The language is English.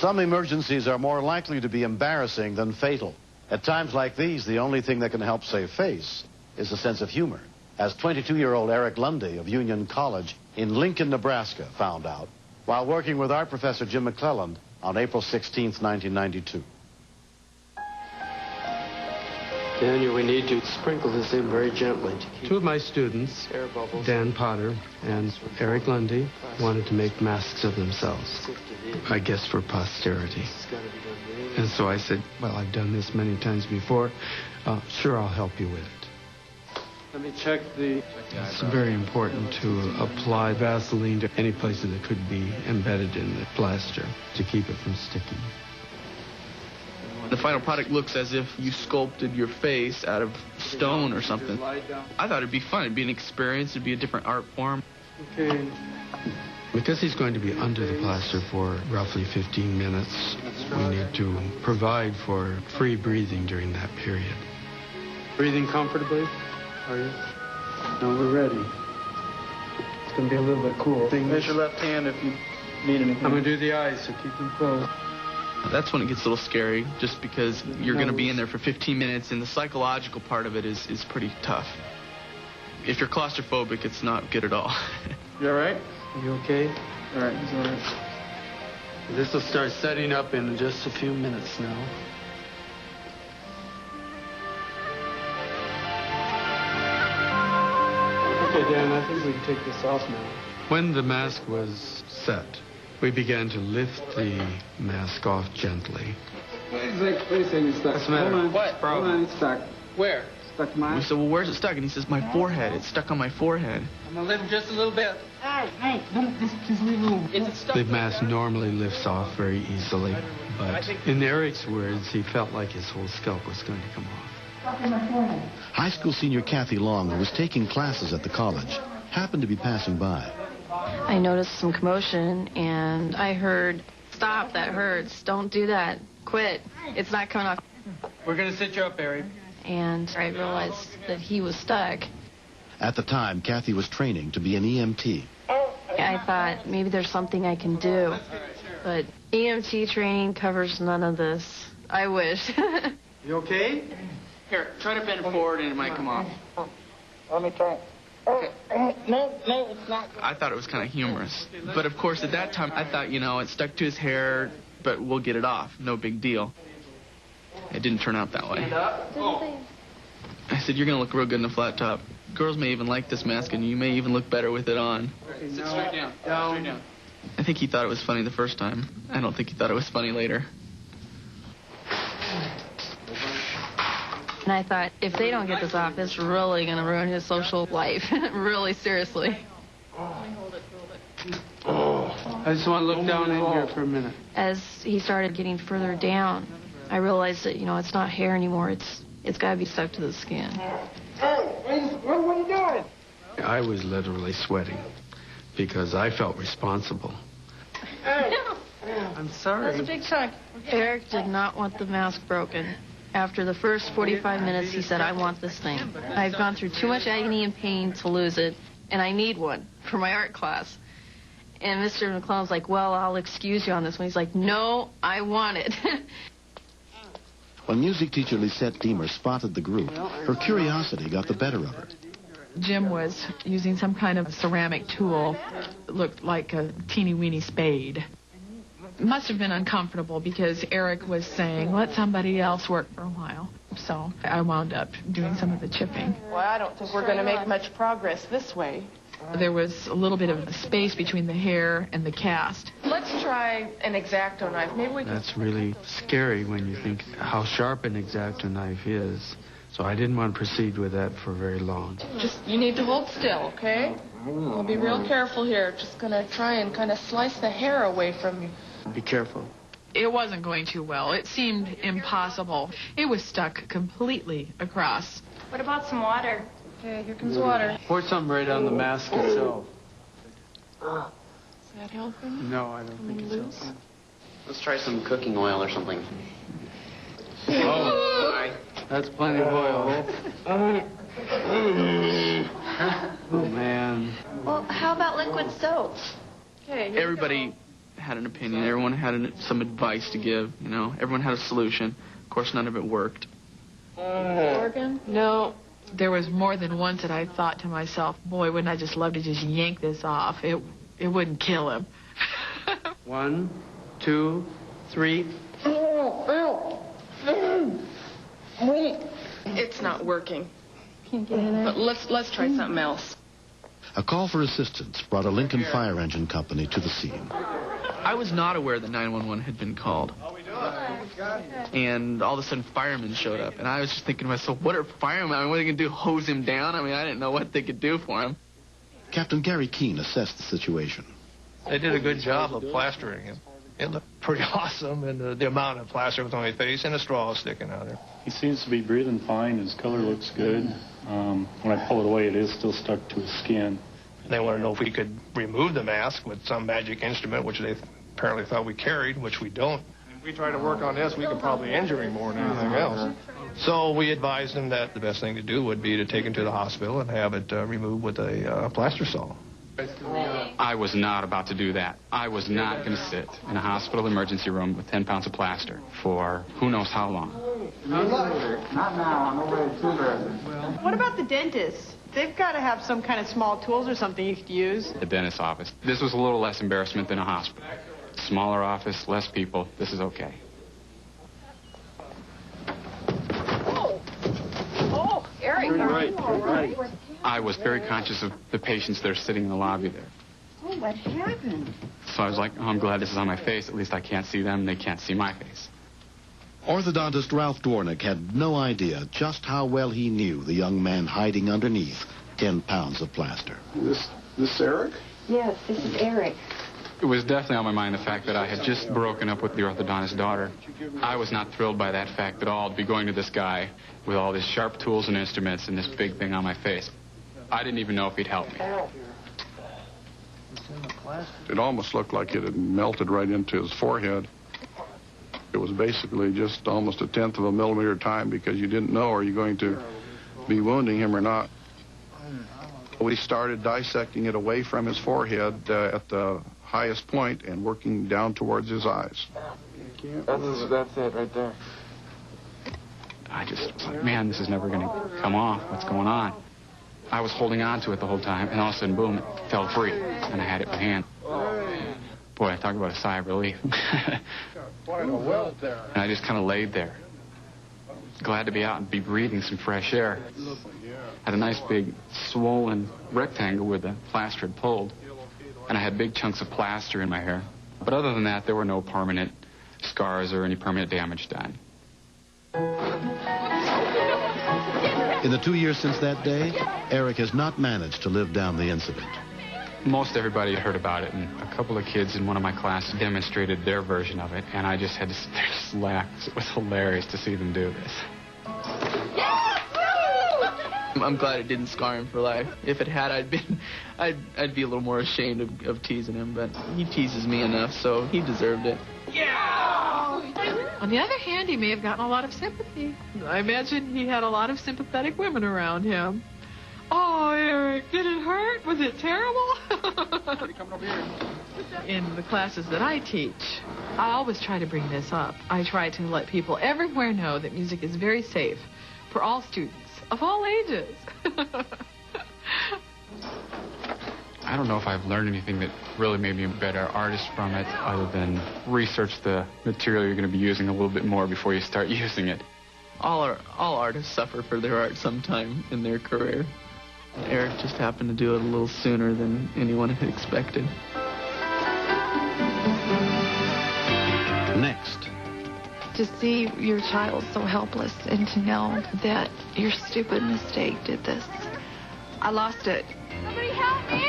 Some emergencies are more likely to be embarrassing than fatal. At times like these, the only thing that can help save face is a sense of humor, as 22-year-old Eric Lundy of Union College in Lincoln, Nebraska found out while working with art professor Jim McClelland on April 16th, 1992. Daniel, we need to sprinkle this in very gently. Two of my students, Dan Potter and Eric Lundy, wanted to make masks of themselves, I guess for posterity. And so I said, well, I've done this many times before. Sure, I'll help you with it. Let me check the... It's very important to apply Vaseline to any places that could be embedded in the plaster to keep it from sticking. The final product looks as if you sculpted your face out of stone or something. I thought it'd be fun. It'd be an experience. It'd be a different art form. Okay. Because he's going to be under the plaster for roughly 15 minutes, we need to provide for free breathing during that period. Breathing comfortably? Are you? No, we're ready. It's going to be a little bit cool. Raise your left hand if you need anything. I'm going to do the eyes, so keep them closed. That's when it gets a little scary, just because you're going to be in there for 15 minutes, and the psychological part of it is pretty tough. If you're claustrophobic, it's not good at all. You all right? Are you okay? All right, he's all right. This will start setting up in just a few minutes now. Okay, Dan, I think we can take this off now. When the mask was set, we began to lift the mask off gently. Wait a second, it's stuck. What's the matter? Hold on. What? Hold on, it's stuck. Where? Stuck mine. We said, well, where's it stuck? And he says, my forehead. It's stuck on my forehead. I'm going to lift just a little bit. Hey, just leave room. Is it stuck? The mask normally lifts off very easily, but in Eric's words, he felt like his whole scalp was going to come off. High school senior Kathy Long, who was taking classes at the college, happened to be passing by. I noticed some commotion, and I heard, "Stop, that hurts. Don't do that. Quit. It's not coming off." We're going to sit you up, Eric. And I realized that he was stuck. At the time, Kathy was training to be an EMT. I thought maybe there's something I can do, but EMT training covers none of this. I wish. You okay? Here, try to bend forward and it might come off. Let me try. No, it's not. I thought it was kind of humorous. But, of course, at that time, I thought, you know, it stuck to his hair, but we'll get it off. No big deal. It didn't turn out that way. I said, you're going to look real good in a flat top. Girls may even like this mask, and you may even look better with it on. Okay, sit straight down. Straight down. I think he thought it was funny the first time. I don't think he thought it was funny later. And I thought, if they don't get this off, it's really going to ruin his social life. Really, seriously. I just want to look down in here for a minute. As he started getting further down, I realized that, you know, it's not hair anymore. It's got to be stuck to the skin. Hey, what are you doing? I was literally sweating because I felt responsible. I'm sorry. That's a big chunk. Eric did not want the mask broken. After the first 45 minutes, he said, I want this thing. I've gone through too much agony and pain to lose it, and I need one for my art class. And Mr. McClelland's like, well, I'll excuse you on this one. He's like, no, I want it. When music teacher Lisette Deemer spotted the group, her curiosity got the better of her. Jim was using some kind of ceramic tool that looked like a teeny-weeny spade. It must have been uncomfortable because Eric was saying, let somebody else work for a while. So I wound up doing some of the chipping. Well, I don't think we're going to make much progress this way. There was a little bit of space between the hair and the cast. Let's try an X-Acto knife. Maybe we can... That's really scary when you think how sharp an X-Acto knife is. So I didn't want to proceed with that for very long. You need to hold still, okay? We'll be real careful here. Just going to try and kind of slice the hair away from you. Be careful. It wasn't going too well. It seemed impossible. It was stuck completely across. What about some water? Okay, here comes water. Pour some right on the mask itself. Is that helping? No, I don't think it's helping. Let's try some cooking oil or something. Oh, that's plenty of oil. Oh, man. Well, how about liquid soap? Okay. Everybody had an opinion. Everyone had some advice to give, you know. Everyone had a solution. Of course, none of it worked. Organ? No. There was more than once that I thought to myself, boy, wouldn't I just love to just yank this off. It wouldn't kill him. 1, 2, 3. It's not working. Can't get in there. But let's try something else. A call for assistance brought a Lincoln Fire Engine Company to the scene. I was not aware that 911 had been called. And all of a sudden, firemen showed up. And I was just thinking to myself, what are firemen? I mean, what are they going to do, hose him down? I mean, I didn't know what they could do for him. Captain Gary Keene assessed the situation. They did a good job of plastering him. It looked pretty awesome, and the amount of plaster was on his face and a straw sticking out there. He seems to be breathing fine. His color looks good. When I pull it away, it is still stuck to his skin. They want to know if we could remove the mask with some magic instrument, which they apparently thought we carried, which we don't. If we try to work on this, we could probably injure him more than anything else. So we advised him that the best thing to do would be to take him to the hospital and have it removed with a plaster saw. I was not about to do that. I was not going to sit in a hospital emergency room with 10 pounds of plaster for who knows how long. Not now. I'm away too bad. What about the dentist? They've got to have some kind of small tools or something you could use. The dentist's office. This was a little less embarrassment than a hospital. Smaller office, less people. This is okay. Oh, Eric, are you all right? I was very conscious of the patients that are sitting in the lobby there. Oh, what happened? So I was like, oh, I'm glad this is on my face. At least I can't see them. They can't see my face. Orthodontist Ralph Dwornik had no idea just how well he knew the young man hiding underneath 10 pounds of plaster. This Eric? Yes, this is Eric. It was definitely on my mind the fact that I had just broken up with the orthodontist's daughter. I was not thrilled by that fact at all, to be going to this guy with all these sharp tools and instruments and this big thing on my face. I didn't even know if he'd help me. It almost looked like it had melted right into his forehead. It was basically just almost 1/10 of a millimeter time because you didn't know, are you going to be wounding him or not. We started dissecting it away from his forehead at the highest point and working down towards his eyes. That's it right there. I just was like, man, this is never going to come off. What's going on? I was holding on to it the whole time, and all of a sudden, boom, it fell free, and I had it in my hand. Boy, I talk about a sigh of relief. And I just kind of laid there, glad to be out and be breathing some fresh air. Had a nice big swollen rectangle where the plaster had pulled, and I had big chunks of plaster in my hair. But other than that, there were no permanent scars or any permanent damage done. In the 2 years since that day, Eric has not managed to live down the incident. Most everybody had heard about it, and a couple of kids in one of my classes demonstrated their version of it, and I just had to sit there and just laugh. It was hilarious to see them do this. I'm glad it didn't scar him for life. If it had, I'd be a little more ashamed of teasing him, but he teases me enough, so he deserved it. On the other hand, he may have gotten a lot of sympathy. I imagine he had a lot of sympathetic women around him. Oh, Eric, did it hurt? Was it terrible? In the classes that I teach, I always try to bring this up. I try to let people everywhere know that music is very safe for all students of all ages. I don't know if I've learned anything that really made me a better artist from it, other than research the material you're going to be using a little bit more before you start using it. All artists suffer for their art sometime in their career. Eric just happened to do it a little sooner than anyone had expected. Next. To see your child so helpless and to know that your stupid mistake did this. I lost it. Somebody help me!